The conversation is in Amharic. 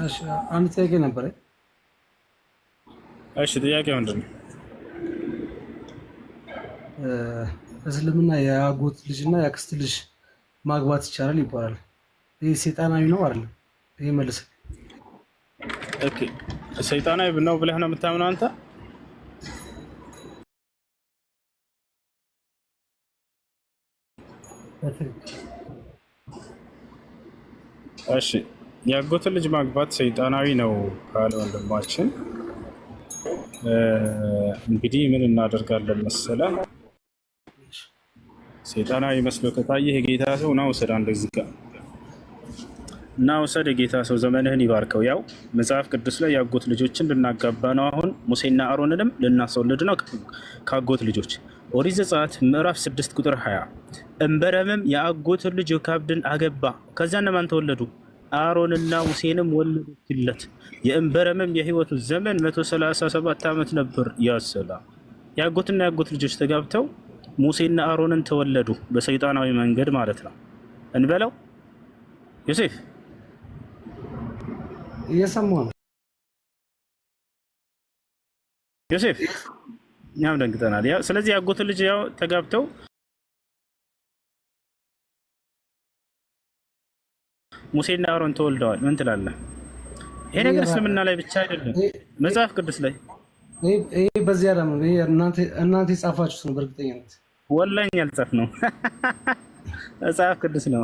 እሺ አንድ ጥያቄ ነበረ። እሺ ጥያቄ ምንድን ነው? እስልምና የአጎት ልጅና የአክስት ልጅ ማግባት ይቻላል ይባላል። ይህ ሰይጣናዊ ነው አይደለም? ይህ መልስ። ኦኬ ሰይጣናዊ ነው ብለህ ነው የምታምነው አንተ? እሺ የአጎትን ልጅ ማግባት ሰይጣናዊ ነው ካለ ወንድማችን እንግዲህ ምን እናደርጋለን መሰለህ? ሰይጣናዊ መስሎ ከታየህ የጌታ ሰው ና ውሰድ፣ እንደዚህ ጋር እና ውሰድ። የጌታ ሰው ዘመንህን ይባርከው። ያው መጽሐፍ ቅዱስ ላይ የአጎት ልጆችን ልናጋባ ነው። አሁን ሙሴና አሮንንም ልናስወልድ ነው ከአጎት ልጆች። ኦሪት ዘጸአት ምዕራፍ 6 ቁጥር 20 እንበረምም የአጎትን ልጅ ዮካብድን አገባ። ከዚያ እነማን ተወለዱ? አሮንና ሙሴንም ወለዱለት። የእንበረምም የህይወቱ ዘመን 137 ዓመት ነበር። ያሰላ የአጎትና የአጎት ልጆች ተጋብተው ሙሴና አሮንን ተወለዱ፣ በሰይጣናዊ መንገድ ማለት ነው። እንበለው ዮሴፍ እየሰማሁ ነው። ዮሴፍ እኛም ደንግጠናል። ስለዚህ የአጎትን ልጅ ያው ተጋብተው ሙሴና አሮን ተወልደዋል። ምን ትላለህ? ይሄ ነገር እስልምና ላይ ብቻ አይደለም፣ መጽሐፍ ቅዱስ ላይ ይሄ በዚህ ዓለም እናንተ የጻፋችሁት ነው። በእርግጠኝነት ወላሂ ያልጻፍ ነው መጽሐፍ ቅዱስ ነው።